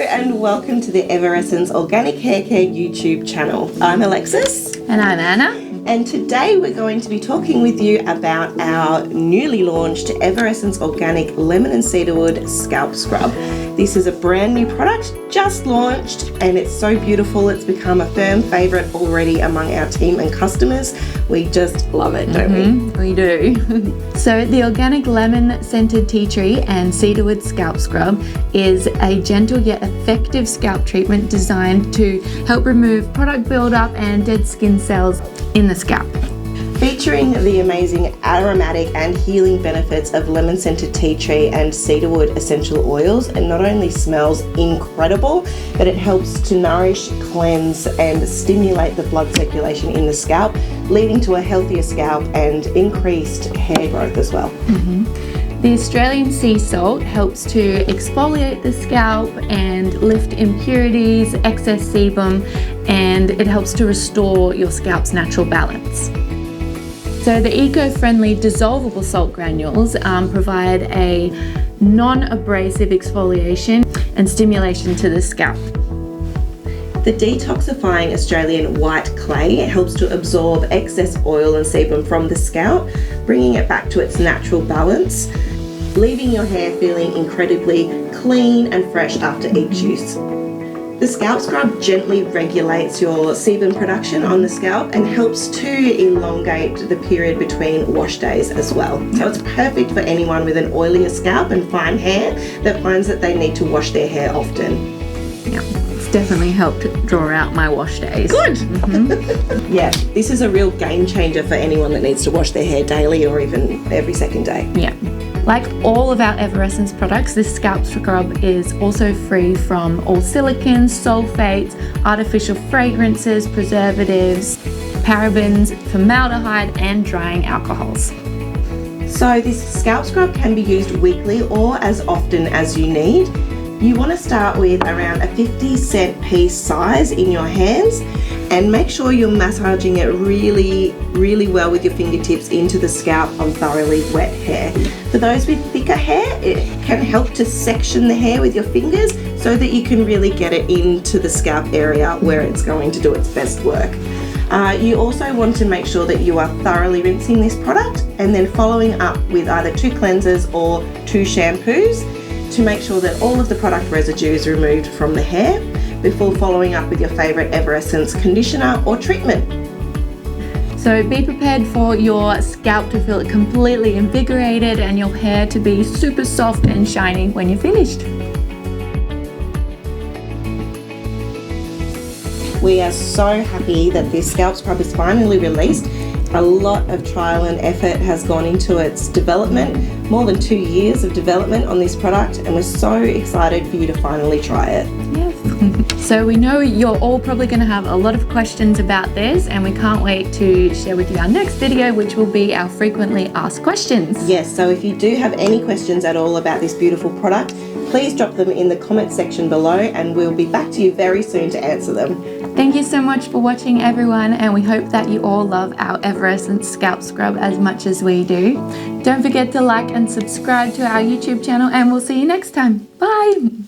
and welcome to the EverEscents Organic Hair Care YouTube channel. I'm Alexis. And I'm Anna. And today we're going to be talking with you about our newly launched EverEscents Organic Lemon and Cedarwood Scalp Scrub. This is a brand new product, just launched, and it's so beautiful. It's become a firm favourite already among our team and customers. We just love it, don't we? We do. So the organic lemon scented tea tree and cedarwood scalp scrub is a gentle yet effective scalp treatment designed to help remove product buildup and dead skin cells in the scalp. Featuring the amazing aromatic and healing benefits of lemon scented tea tree and cedarwood essential oils, it not only smells incredible, but it helps to nourish, cleanse and stimulate the blood circulation in the scalp, leading to a healthier scalp and increased hair growth as well. The Australian sea salt helps to exfoliate the scalp and lift impurities, excess sebum, and it helps to restore your scalp's natural balance. So the eco-friendly dissolvable salt granules provide a non-abrasive exfoliation and stimulation to the scalp. The detoxifying Australian white clay helps to absorb excess oil and sebum from the scalp, bringing it back to its natural balance, leaving your hair feeling incredibly clean and fresh after each use. The scalp scrub gently regulates your sebum production on the scalp and helps to elongate the period between wash days as well. So it's perfect for anyone with an oilier scalp and fine hair that finds that they need to wash their hair often. Yeah, it's definitely helped draw out my wash days. Good! Yeah, this is a real game changer for anyone that needs to wash their hair daily or even every second day. Yeah. Like all of our EverEscents products, this scalp scrub is also free from all silicons, sulfates, artificial fragrances, preservatives, parabens, formaldehyde, and drying alcohols. So this scalp scrub can be used weekly or as often as you need. You want to start with around a 50-cent piece size in your hands and make sure you're massaging it really well with your fingertips into the scalp on thoroughly wet hair. For those with thicker hair, it can help to section the hair with your fingers so that you can really get it into the scalp area where it's going to do its best work. You also want to make sure that you are thoroughly rinsing this product and then following up with either 2 cleansers or 2 shampoos to make sure that all of the product residue is removed from the hair before following up with your favourite EverEscents conditioner or treatment. So be prepared for your scalp to feel completely invigorated and your hair to be super soft and shiny when you're finished. We are so happy that this scalp scrub is finally released. A lot of trial and effort has gone into its development, more than 2 years of development on this product, and we're so excited for you to finally try it. Yes. So we know you're all probably going to have a lot of questions about this, and we can't wait to share with you our next video, which will be our frequently asked questions. Yes, so if you do have any questions at all about this beautiful product, please drop them in the comment section below and we'll be back to you very soon to answer them. Thank you so much for watching, everyone, and we hope that you all love our EverEscents Scalp Scrub as much as we do. Don't forget to like and subscribe to our YouTube channel, and we'll see you next time. Bye!